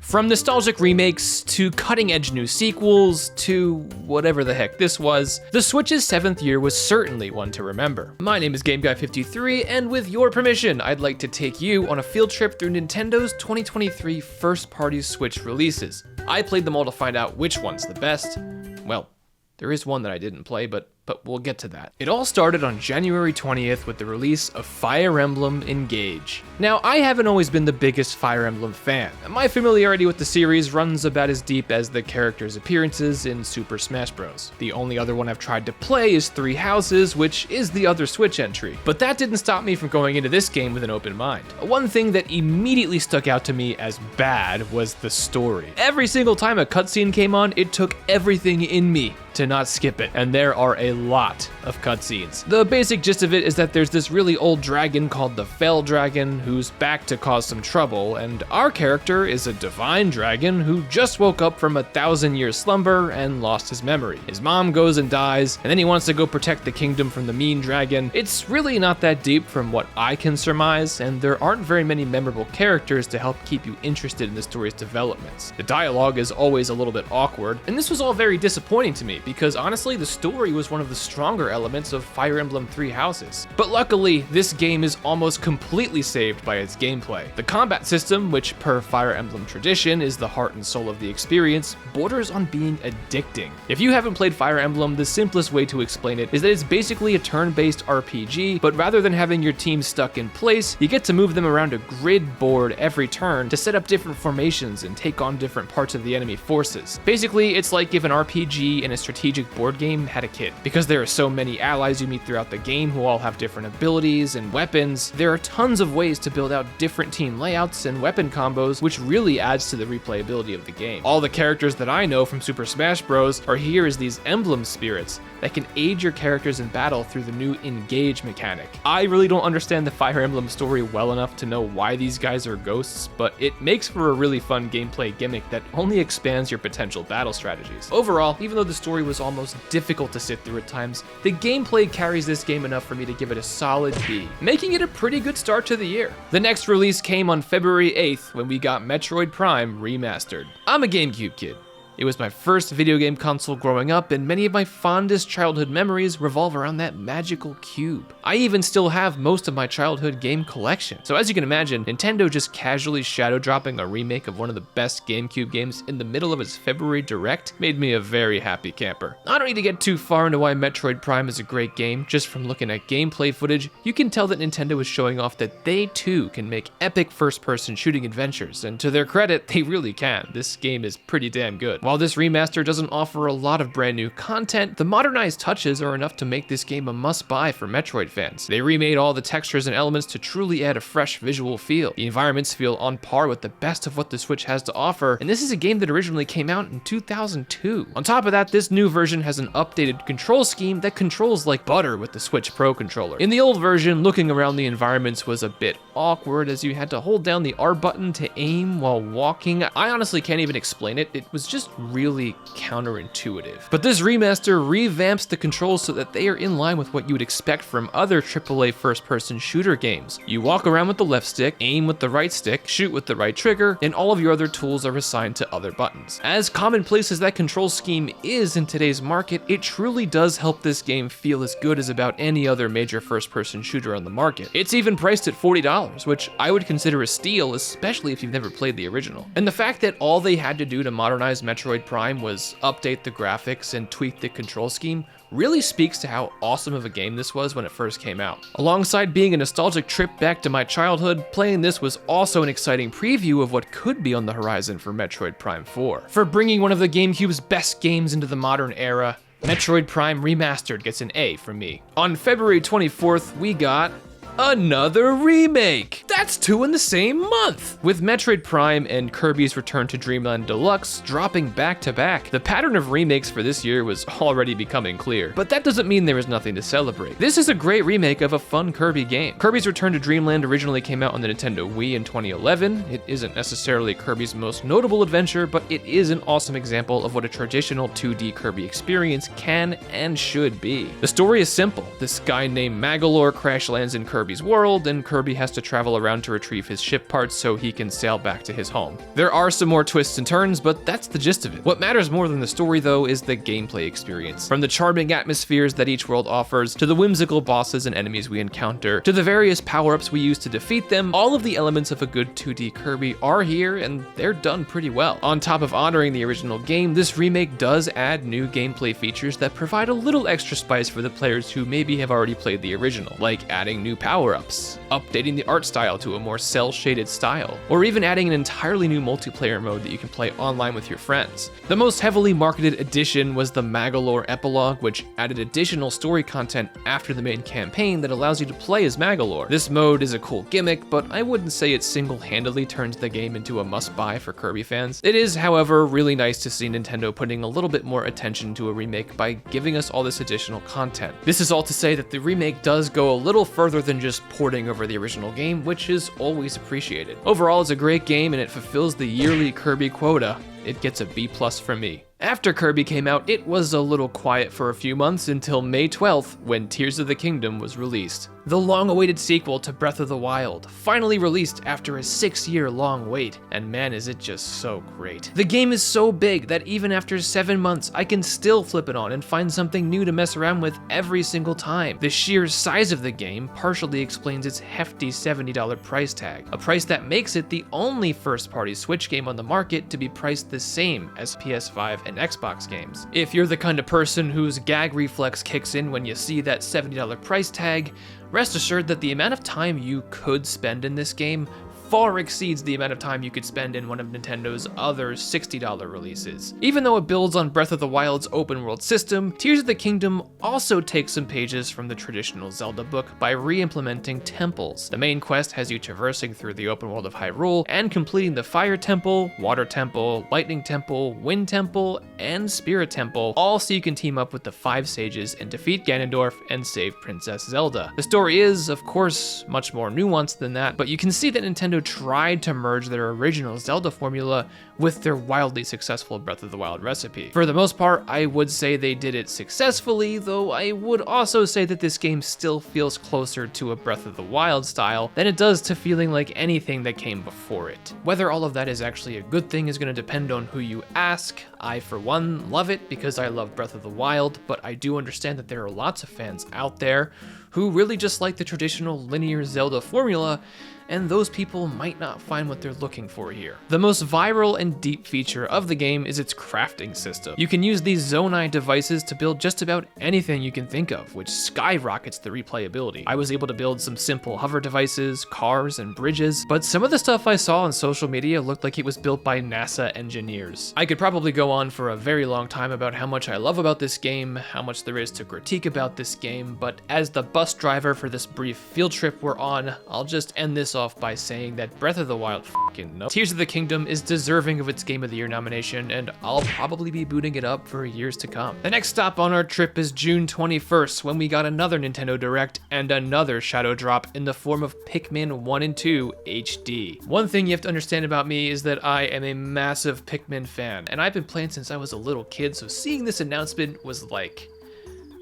From nostalgic remakes to cutting-edge new sequels to whatever the heck this was, the Switch's 7th year was certainly one to remember. My name is GameGuy53, and with your permission, I'd like to take you on a field trip through Nintendo's 2023 first-party Switch releases. I played them all to find out which one's the best. Well, there is one that I didn't play, but we'll get to that. It all started on January 20th with the release of Fire Emblem Engage. Now, I haven't always been the biggest Fire Emblem fan. My familiarity with the series runs about as deep as the characters' appearances in Super Smash Bros. The only other one I've tried to play is Three Houses, which is the other Switch entry. But that didn't stop me from going into this game with an open mind. One thing that immediately stuck out to me as bad was the story. Every single time a cutscene came on, it took everything in me to not skip it, and there are a lot of cutscenes. The basic gist of it is that there's this really old dragon called the Fell Dragon who's back to cause some trouble, and our character is a divine dragon who just woke up from a 1,000-year slumber and lost his memory. His mom goes and dies, and then he wants to go protect the kingdom from the mean dragon. It's really not that deep from what I can surmise, and there aren't very many memorable characters to help keep you interested in the story's developments. The dialogue is always a little bit awkward, and this was all very disappointing to me because honestly the story was one of the stronger elements of Fire Emblem Three Houses. But luckily, this game is almost completely saved by its gameplay. The combat system, which per Fire Emblem tradition is the heart and soul of the experience, borders on being addicting. If you haven't played Fire Emblem, the simplest way to explain it is that it's basically a turn-based RPG, but rather than having your team stuck in place, you get to move them around a grid board every turn to set up different formations and take on different parts of the enemy forces. Basically, it's like if an RPG and a strategic board game had a kid. Because there are so many allies you meet throughout the game who all have different abilities and weapons, there are tons of ways to build out different team layouts and weapon combos, which really adds to the replayability of the game. All the characters that I know from Super Smash Bros. Are here as these emblem spirits that can aid your characters in battle through the new engage mechanic. I really don't understand the Fire Emblem story well enough to know why these guys are ghosts, but it makes for a really fun gameplay gimmick that only expands your potential battle strategies. Overall, even though the story was almost difficult to sit through at times, the gameplay carries this game enough for me to give it a solid B, making it a pretty good start to the year. The next release came on February 8th when we got Metroid Prime Remastered. I'm a GameCube kid. It was my first video game console growing up, and many of my fondest childhood memories revolve around that magical cube. I even still have most of my childhood game collection. So as you can imagine, Nintendo just casually shadow dropping a remake of one of the best GameCube games in the middle of its February Direct made me a very happy camper. I don't need to get too far into why Metroid Prime is a great game. Just from looking at gameplay footage, you can tell that Nintendo is showing off that they too can make epic first-person shooting adventures, and to their credit, they really can. This game is pretty damn good. While this remaster doesn't offer a lot of brand new content, the modernized touches are enough to make this game a must-buy for Metroid fans. They remade all the textures and elements to truly add a fresh visual feel. The environments feel on par with the best of what the Switch has to offer, and this is a game that originally came out in 2002. On top of that, this new version has an updated control scheme that controls like butter with the Switch Pro controller. In the old version, looking around the environments was a bit awkward as you had to hold down the R button to aim while walking. I honestly can't even explain it. It was just really counterintuitive. But this remaster revamps the controls so that they are in line with what you would expect from other AAA first-person shooter games. You walk around with the left stick, aim with the right stick, shoot with the right trigger, and all of your other tools are assigned to other buttons. As commonplace as that control scheme is in today's market, it truly does help this game feel as good as about any other major first-person shooter on the market. It's even priced at $40, which I would consider a steal, especially if you've never played the original. And the fact that all they had to do to modernize Metroid Prime was update the graphics and tweak the control scheme really speaks to how awesome of a game this was when it first came out. Alongside being a nostalgic trip back to my childhood, playing this was also an exciting preview of what could be on the horizon for Metroid Prime 4. For bringing one of the GameCube's best games into the modern era, Metroid Prime Remastered gets an A from me. On February 24th, we got another remake! That's two in the same month! With Metroid Prime and Kirby's Return to Dreamland Deluxe dropping back to back, the pattern of remakes for this year was already becoming clear. But that doesn't mean there is nothing to celebrate. This is a great remake of a fun Kirby game. Kirby's Return to Dreamland originally came out on the Nintendo Wii in 2011. It isn't necessarily Kirby's most notable adventure, but it is an awesome example of what a traditional 2D Kirby experience can and should be. The story is simple. This guy named Magalore crash lands in Kirby Kirby's world, and Kirby has to travel around to retrieve his ship parts so he can sail back to his home. There are some more twists and turns, but that's the gist of it. What matters more than the story, though, is the gameplay experience. From the charming atmospheres that each world offers, to the whimsical bosses and enemies we encounter, to the various power-ups we use to defeat them, all of the elements of a good 2D Kirby are here, and they're done pretty well. On top of honoring the original game, this remake does add new gameplay features that provide a little extra spice for the players who maybe have already played the original, like adding new power-ups, updating the art style to a more cel-shaded style, or even adding an entirely new multiplayer mode that you can play online with your friends. The most heavily marketed addition was the Magolor epilogue, which added additional story content after the main campaign that allows you to play as Magolor. This mode is a cool gimmick, but I wouldn't say it single-handedly turns the game into a must-buy for Kirby fans. It is, however, really nice to see Nintendo putting a little bit more attention to a remake by giving us all this additional content. This is all to say that the remake does go a little further than just porting over the original game, which is always appreciated. Overall, it's a great game and it fulfills the yearly Kirby quota. It gets a B+ from me. After Kirby came out, it was a little quiet for a few months until May 12th, when Tears of the Kingdom was released. The long-awaited sequel to Breath of the Wild, finally released after a 6-year-long wait, and man is it just so great. The game is so big that even after 7 months, I can still flip it on and find something new to mess around with every single time. The sheer size of the game partially explains its hefty $70 price tag, a price that makes it the only first-party Switch game on the market to be priced the same as PS5 and Xbox games. If you're the kind of person whose gag reflex kicks in when you see that $70 price tag, rest assured that the amount of time you could spend in this game far exceeds the amount of time you could spend in one of Nintendo's other $60 releases. Even though it builds on Breath of the Wild's open world system, Tears of the Kingdom also takes some pages from the traditional Zelda book by re-implementing temples. The main quest has you traversing through the open world of Hyrule and completing the Fire Temple, Water Temple, Lightning Temple, Wind Temple, and Spirit Temple, all so you can team up with the 5 sages and defeat Ganondorf and save Princess Zelda. The story is, of course, much more nuanced than that, but you can see that Nintendo tried to merge their original Zelda formula with their wildly successful Breath of the Wild recipe. For the most part, I would say they did it successfully, though I would also say that this game still feels closer to a Breath of the Wild style than it does to feeling like anything that came before it. Whether all of that is actually a good thing is going to depend on who you ask. I, for one, love it because I love Breath of the Wild, but I do understand that there are lots of fans out there who really just like the traditional linear Zelda formula, and those people might not find what they're looking for here. The most viral and deep feature of the game is its crafting system. You can use these Zonai devices to build just about anything you can think of, which skyrockets the replayability. I was able to build some simple hover devices, cars, and bridges, but some of the stuff I saw on social media looked like it was built by NASA engineers. I could probably go on for a very long time about how much I love about this game, how much there is to critique about this game, but as the bus driver for this brief field trip we're on, I'll just end this off by saying that Breath of the Wild Tears of the Kingdom is deserving of its Game of the Year nomination, and I'll probably be booting it up for years to come. The next stop on our trip is June 21st, when we got another Nintendo Direct and another shadow drop in the form of Pikmin 1 and 2 HD. One thing you have to understand about me is that I am a massive Pikmin fan, and I've been playing since I was a little kid, so seeing this announcement was like,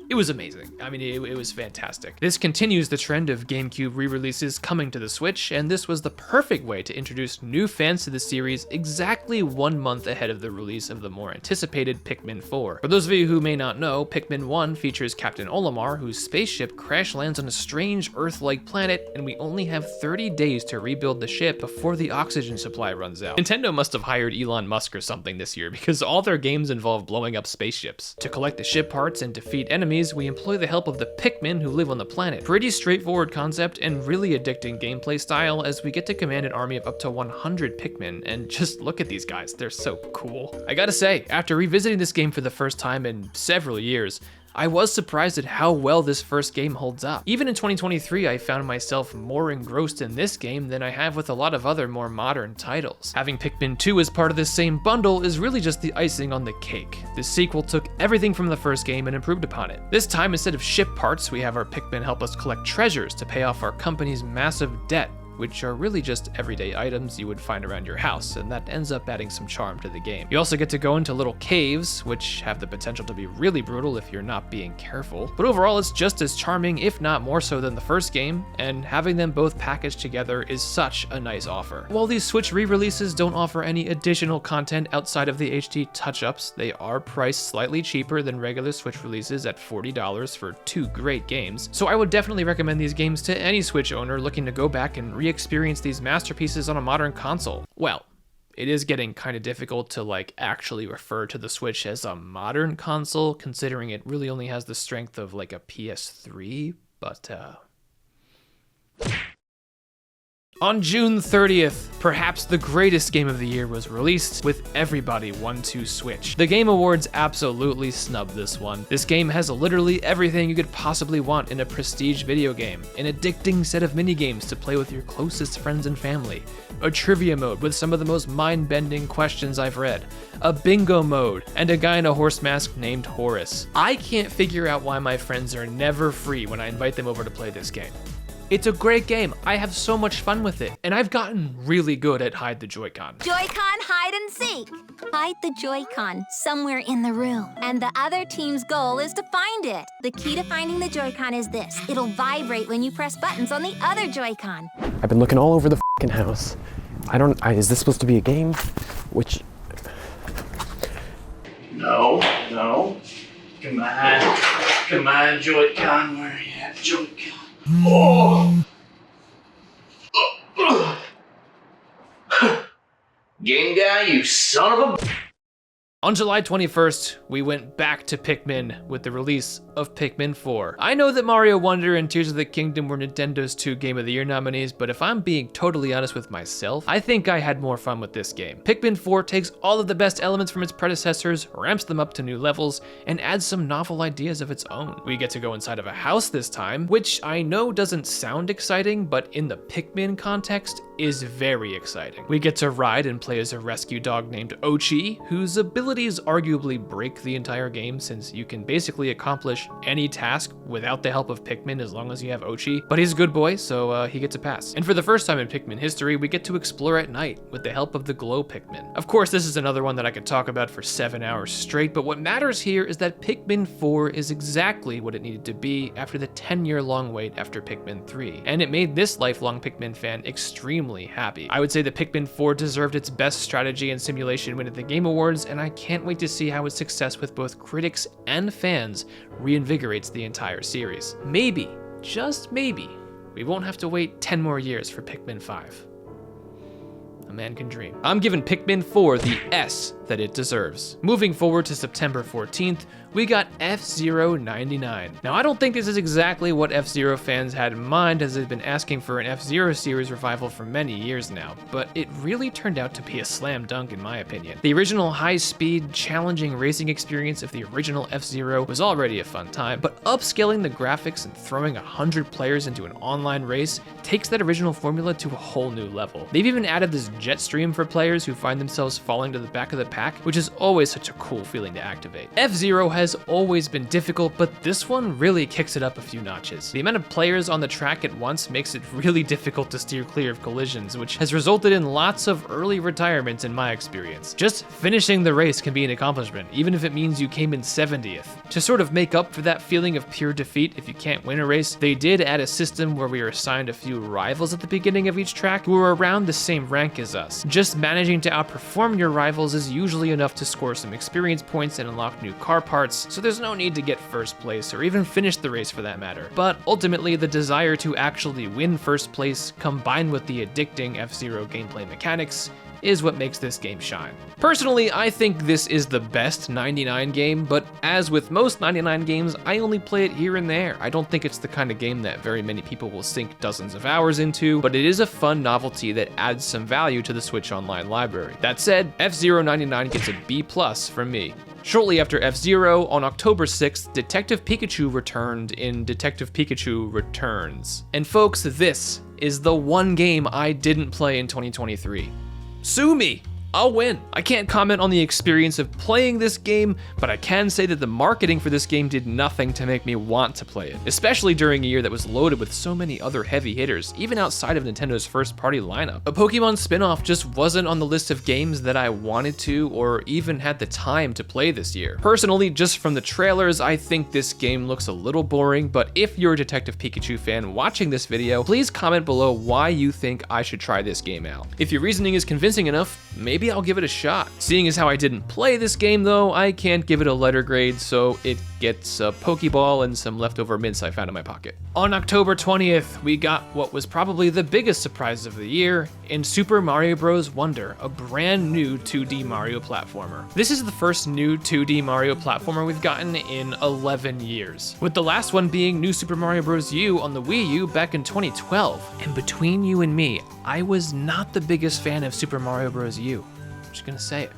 it was amazing. I mean, it was fantastic. This continues the trend of GameCube re-releases coming to the Switch, and this was the perfect way to introduce new fans to the series exactly 1 month ahead of the release of the more anticipated Pikmin 4. For those of you who may not know, Pikmin 1 features Captain Olimar, whose spaceship crash lands on a strange Earth-like planet, and we only have 30 days to rebuild the ship before the oxygen supply runs out. Nintendo must have hired Elon Musk or something this year, because all their games involve blowing up spaceships. To collect the ship parts and defeat enemies, we employ the help of the Pikmin who live on the planet. Pretty straightforward concept and really addicting gameplay style, as we get to command an army of up to 100 Pikmin, and just look at these guys, they're so cool. I gotta say, after revisiting this game for the first time in several years, I was surprised at how well this first game holds up. Even in 2023, I found myself more engrossed in this game than I have with a lot of other more modern titles. Having Pikmin 2 as part of this same bundle is really just the icing on the cake. This sequel took everything from the first game and improved upon it. This time, instead of ship parts, we have our Pikmin help us collect treasures to pay off our company's massive debt. which are really just everyday items you would find around your house, and that ends up adding some charm to the game. You also get to go into little caves, which have the potential to be really brutal if you're not being careful, but overall it's just as charming, if not more so than the first game, and having them both packaged together is such a nice offer. While these Switch re-releases don't offer any additional content outside of the HD touch-ups, they are priced slightly cheaper than regular Switch releases at $40 for 2 great games, so I would definitely recommend these games to any Switch owner looking to go back and re-experience these masterpieces on a modern console. Well, it is getting kind of difficult to actually refer to the Switch as a modern console, considering it really only has the strength of like a PS3, but On June 30th, perhaps the greatest game of the year was released, with everybody one to Switch. The Game Awards absolutely snubbed this one. This game has literally everything you could possibly want in a prestige video game. An addicting set of minigames to play with your closest friends and family. A trivia mode with some of the most mind-bending questions I've read. A bingo mode, and a guy in a horse mask named Horace. I can't figure out why my friends are never free when I invite them over to play this game. It's a great game. I have so much fun with it, and I've gotten really good at hide the Joy-Con. Joy-Con hide and seek. Hide the Joy-Con somewhere in the room, and the other team's goal is to find it. The key to finding the Joy-Con is this. It'll vibrate when you press buttons on the other Joy-Con. I've been looking all over the f***ing house. Is this supposed to be a game? Which... No. Come on, Joy-Con, where are you at, Joy-Con? Oh! Game guy, you son of a... On July 21st, we went back to Pikmin with the release of Pikmin 4. I know that Mario Wonder and Tears of the Kingdom were Nintendo's 2 Game of the Year nominees, but if I'm being totally honest with myself, I think I had more fun with this game. Pikmin 4 takes all of the best elements from its predecessors, ramps them up to new levels, and adds some novel ideas of its own. We get to go inside of a house this time, which I know doesn't sound exciting, but in the Pikmin context, is very exciting. We get to ride and play as a rescue dog named Ochi, whose abilities arguably break the entire game since you can basically accomplish any task without the help of Pikmin as long as you have Ochi, but he's a good boy, so he gets a pass. And for the first time in Pikmin history, we get to explore at night with the help of the glow Pikmin. Of course, this is another one that I could talk about for 7 hours straight, but what matters here is that Pikmin 4 is exactly what it needed to be after the 10-year-long wait after Pikmin 3, and it made this lifelong Pikmin fan extremely happy. I would say that Pikmin 4 deserved its best strategy and simulation win at the Game Awards, and I can't wait to see how its success with both critics and fans reinvigorates the entire series. Maybe, just maybe, we won't have to wait 10 more years for Pikmin 5. A man can dream. I'm giving Pikmin 4 the S that it deserves. Moving forward to September 14th, we got F-Zero 99. Now, I don't think this is exactly what F-Zero fans had in mind, as they've been asking for an F-Zero series revival for many years now, but it really turned out to be a slam dunk in my opinion. The original high-speed, challenging racing experience of the original F-Zero was already a fun time, but upscaling the graphics and throwing 100 players into an online race takes that original formula to a whole new level. They've even added this jet stream for players who find themselves falling to the back of the pack, which is always such a cool feeling to activate. F-Zero has always been difficult, but this one really kicks it up a few notches. The amount of players on the track at once makes it really difficult to steer clear of collisions, which has resulted in lots of early retirements in my experience. Just finishing the race can be an accomplishment, even if it means you came in 70th. To sort of make up for that feeling of pure defeat if you can't win a race, they did add a system where we are assigned a few rivals at the beginning of each track who are around the same rank as us. Just managing to outperform your rivals is usually enough to score some experience points and unlock new car parts, so there's no need to get first place or even finish the race for that matter. But ultimately, the desire to actually win first place, combined with the addicting F-Zero gameplay mechanics, is what makes this game shine. Personally, I think this is the best 99 game, but as with most 99 games, I only play it here and there. I don't think it's the kind of game that very many people will sink dozens of hours into, but it is a fun novelty that adds some value to the Switch Online library. That said, F-Zero 99 gets a B+ from me. Shortly after F-Zero, on October 6th, Detective Pikachu returned in Detective Pikachu Returns. And folks, this is the one game I didn't play in 2023. Sue me! I'll win. I can't comment on the experience of playing this game, but I can say that the marketing for this game did nothing to make me want to play it, especially during a year that was loaded with so many other heavy hitters, even outside of Nintendo's first-party lineup. A Pokemon spin-off just wasn't on the list of games that I wanted to or even had the time to play this year. Personally, just from the trailers, I think this game looks a little boring, but if you're a Detective Pikachu fan watching this video, please comment below why you think I should try this game out. If your reasoning is convincing enough, maybe I'll give it a shot. Seeing as how I didn't play this game though, I can't give it a letter grade, so it gets a Pokeball and some leftover mints I found in my pocket. On October 20th, we got what was probably the biggest surprise of the year in Super Mario Bros. Wonder, a brand new 2D Mario platformer. This is the first new 2D Mario platformer we've gotten in 11 years, with the last one being New Super Mario Bros. U on the Wii U back in 2012. And between you and me, I was not the biggest fan of Super Mario Bros. U. I'm just gonna say it.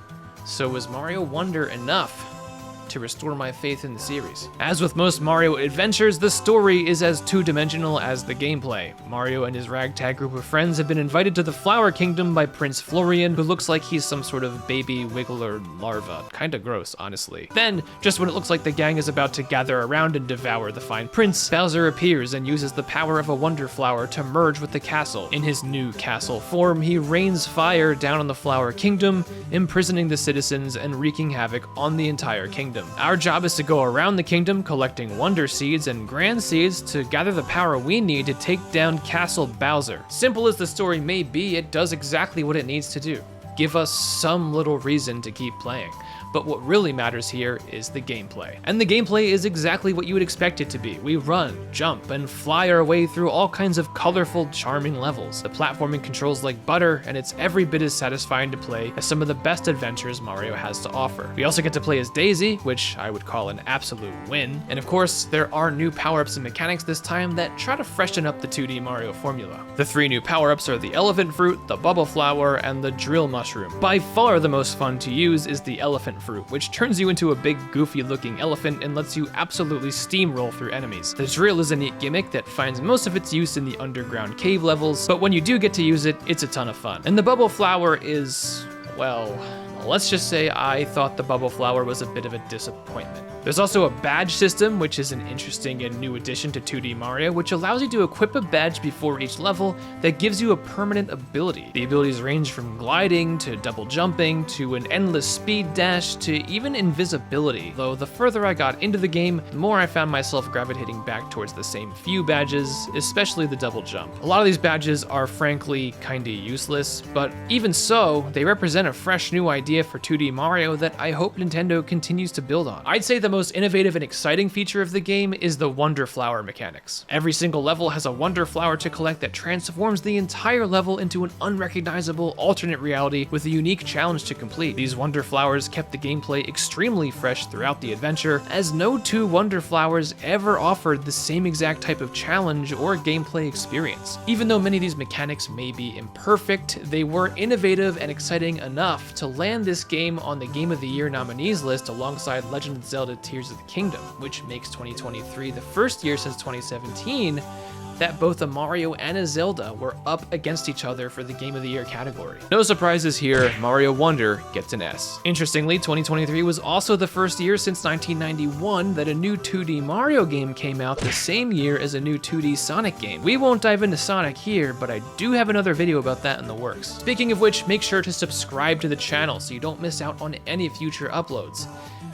So was Mario Wonder enough to restore my faith in the series? As with most Mario adventures, the story is as two-dimensional as the gameplay. Mario and his ragtag group of friends have been invited to the Flower Kingdom by Prince Florian, who looks like he's some sort of baby wiggler larva. Kinda gross, honestly. Then, just when it looks like the gang is about to gather around and devour the fine prince, Bowser appears and uses the power of a Wonder Flower to merge with the castle. In his new castle form, he rains fire down on the Flower Kingdom, imprisoning the citizens and wreaking havoc on the entire kingdom. Our job is to go around the kingdom collecting Wonder Seeds and Grand Seeds to gather the power we need to take down Castle Bowser. Simple as the story may be, it does exactly what it needs to do. Give us some little reason to keep playing. But what really matters here is the gameplay. And the gameplay is exactly what you would expect it to be. We run, jump, and fly our way through all kinds of colorful, charming levels. The platforming controls like butter, and it's every bit as satisfying to play as some of the best adventures Mario has to offer. We also get to play as Daisy, which I would call an absolute win. And of course, there are new power-ups and mechanics this time that try to freshen up the 2D Mario formula. The 3 new power-ups are the Elephant Fruit, the Bubble Flower, and the Drill Mushroom. By far the most fun to use is the Elephant Fruit, which turns you into a big goofy looking elephant and lets you absolutely steamroll through enemies. The drill is a neat gimmick that finds most of its use in the underground cave levels, but when you do get to use it, it's a ton of fun. And the Bubble Flower is, well, let's just say I thought the Bubble Flower was a bit of a disappointment. There's also a badge system, which is an interesting and new addition to 2D Mario, which allows you to equip a badge before each level that gives you a permanent ability. The abilities range from gliding to double jumping to an endless speed dash to even invisibility, though the further I got into the game, the more I found myself gravitating back towards the same few badges, especially the double jump. A lot of these badges are frankly kinda useless, but even so, they represent a fresh new idea for 2D Mario that I hope Nintendo continues to build on. I'd say the most innovative and exciting feature of the game is the Wonder Flower mechanics. Every single level has a Wonder Flower to collect that transforms the entire level into an unrecognizable alternate reality with a unique challenge to complete. These Wonder Flowers kept the gameplay extremely fresh throughout the adventure, as no 2 Wonder Flowers ever offered the same exact type of challenge or gameplay experience. Even though many of these mechanics may be imperfect, they were innovative and exciting enough to land this game on the Game of the Year nominees list alongside Legend of Zelda Tears of the Kingdom, which makes 2023 the first year since 2017 that both a Mario and a Zelda were up against each other for the Game of the Year category. No surprises here, Mario Wonder gets an S. Interestingly, 2023 was also the first year since 1991 that a new 2D Mario game came out the same year as a new 2D Sonic game. We won't dive into Sonic here, but I do have another video about that in the works. Speaking of which, make sure to subscribe to the channel so you don't miss out on any future uploads.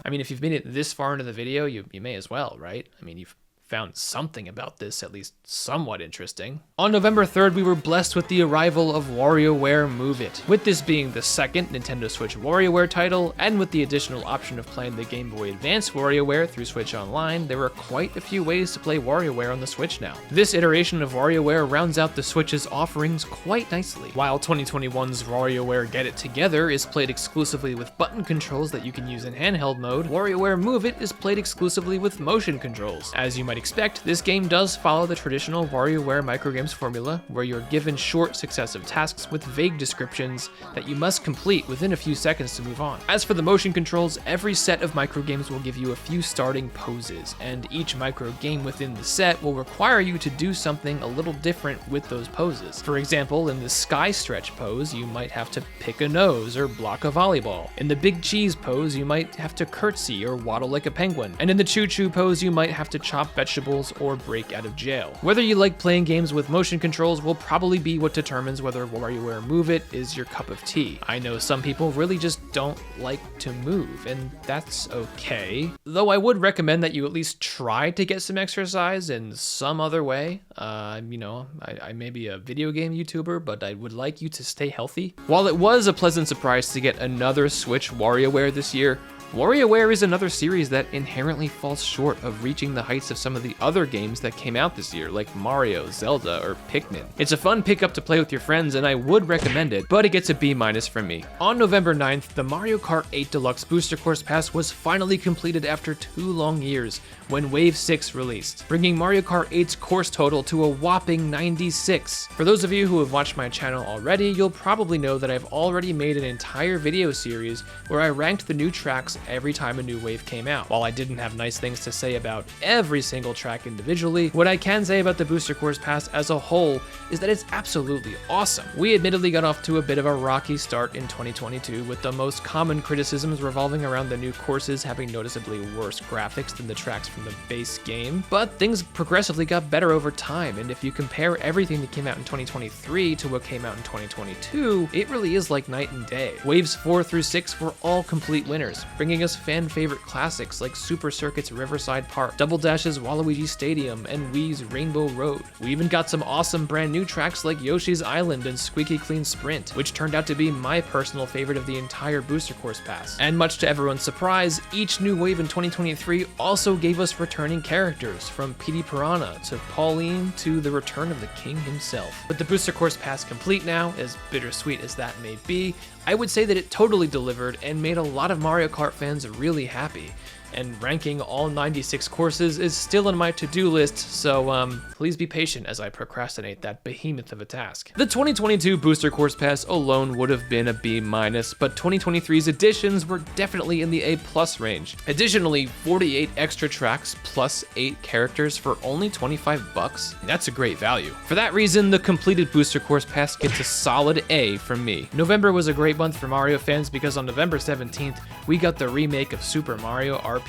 I mean, if you've made it this far into the video, you may as well, right? I mean, you've found something about this at least somewhat interesting. On November 3rd, we were blessed with the arrival of WarioWare Move It. With this being the second Nintendo Switch WarioWare title, and with the additional option of playing the Game Boy Advance WarioWare through Switch Online, there are quite a few ways to play WarioWare on the Switch now. This iteration of WarioWare rounds out the Switch's offerings quite nicely. While 2021's WarioWare Get It Together is played exclusively with button controls that you can use in handheld mode, WarioWare Move It is played exclusively with motion controls. As you might expect, this game does follow the traditional WarioWare microgames formula, where you're given short successive tasks with vague descriptions that you must complete within a few seconds to move on. As for the motion controls, every set of microgames will give you a few starting poses, and each microgame within the set will require you to do something a little different with those poses. For example, in the sky stretch pose, you might have to pick a nose or block a volleyball. In the big cheese pose, you might have to curtsy or waddle like a penguin. And in the choo-choo pose, you might have to chop vegetables or break out of jail. Whether you like playing games with motion controls will probably be what determines whether WarioWare Move It is your cup of tea. I know some people really just don't like to move, and that's okay. Though I would recommend that you at least try to get some exercise in some other way. I may be a video game YouTuber, but I would like you to stay healthy. While it was a pleasant surprise to get another Switch WarioWare this year, WarioWare is another series that inherently falls short of reaching the heights of some of the other games that came out this year, like Mario, Zelda, or Pikmin. It's a fun pickup to play with your friends, and I would recommend it, but it gets a B- from me. On November 9th, the Mario Kart 8 Deluxe Booster Course Pass was finally completed after 2 long years, when Wave 6 released, bringing Mario Kart 8's course total to a whopping 96. For those of you who have watched my channel already, you'll probably know that I've already made an entire video series where I ranked the new tracks every time a new wave came out. While I didn't have nice things to say about every single track individually, what I can say about the Booster Course Pass as a whole is that it's absolutely awesome. We admittedly got off to a bit of a rocky start in 2022, with the most common criticisms revolving around the new courses having noticeably worse graphics than the tracks from the base game, but things progressively got better over time, and if you compare everything that came out in 2023 to what came out in 2022, it really is like night and day. Waves 4 through 6 were all complete winners, bringing us fan favorite classics like Super Circuit's Riverside Park, Double Dash's Waluigi Stadium, and Wii's Rainbow Road. We even got some awesome brand new tracks like Yoshi's Island and Squeaky Clean Sprint, which turned out to be my personal favorite of the entire Booster Course Pass. And much to everyone's surprise, each new wave in 2023 also gave us returning characters, from Petey Piranha to Pauline to the return of the king himself. With the Booster Course Pass complete now, as bittersweet as that may be, I would say that it totally delivered and made a lot of Mario Kart fans really happy. And ranking all 96 courses is still on my to-do list, so please be patient as I procrastinate that behemoth of a task. The 2022 Booster Course Pass alone would have been a B-, but 2023's additions were definitely in the A+ range. Additionally, 48 extra tracks plus 8 characters for only $25. That's a great value. For that reason, the completed Booster Course Pass gets a solid A from me. November was a great month for Mario fans because on November 17th, we got the remake of Super Mario RPG.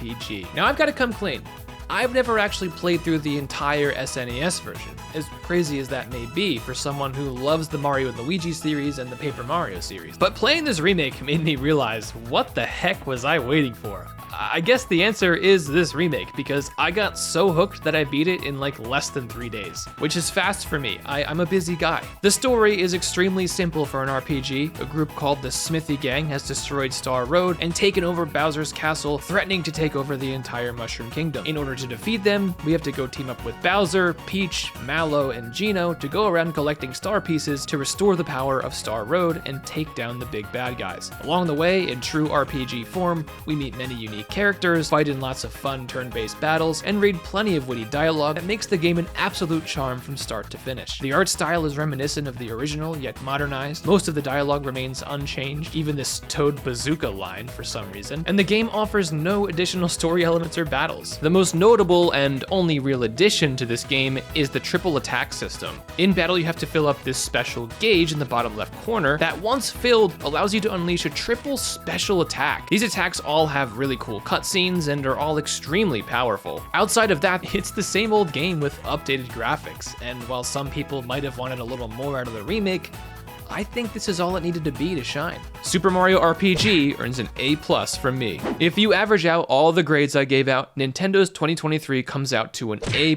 Now I've got to come clean. I've never actually played through the entire SNES version, as crazy as that may be for someone who loves the Mario and Luigi series and the Paper Mario series. But playing this remake made me realize, what the heck was I waiting for? I guess the answer is this remake, because I got so hooked that I beat it in like less than 3 days, which is fast for me. I'm a busy guy. The story is extremely simple for an RPG. A group called the Smithy Gang has destroyed Star Road and taken over Bowser's castle, threatening to take over the entire Mushroom Kingdom. In order to defeat them, we have to go team up with Bowser, Peach, Mallow, and Geno to go around collecting star pieces to restore the power of Star Road and take down the big bad guys. Along the way, in true RPG form, we meet many unique characters, fight in lots of fun turn-based battles, and read plenty of witty dialogue that makes the game an absolute charm from start to finish. The art style is reminiscent of the original, yet modernized. Most of the dialogue remains unchanged, even this Toad Bazooka line for some reason, and the game offers no additional story elements or battles. The most notable and only real addition to this game is the triple attack system. In battle, you have to fill up this special gauge in the bottom left corner that, once filled, allows you to unleash a triple special attack. These attacks all have really cool cutscenes and are all extremely powerful. Outside of that, it's the same old game with updated graphics, and while some people might have wanted a little more out of the remake, I think this is all it needed to be to shine. Super Mario RPG earns an A+ from me. If you average out all the grades I gave out, Nintendo's 2023 comes out to an A+,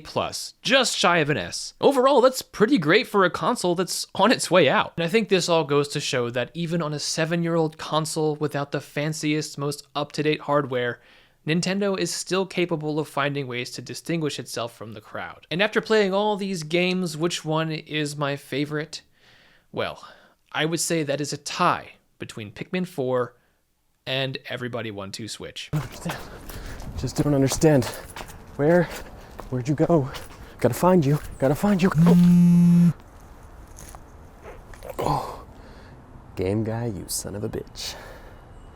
just shy of an S. Overall, that's pretty great for a console that's on its way out. And I think this all goes to show that even on a 7-year-old console without the fanciest, most up-to-date hardware, Nintendo is still capable of finding ways to distinguish itself from the crowd. And after playing all these games, which one is my favorite? Well, I would say that is a tie between Pikmin 4 and Everybody 1-2 Switch. Just don't understand. Where Where'd you go? Gotta find you. Gotta find you. Oh. Oh. Game guy, you son of a bitch.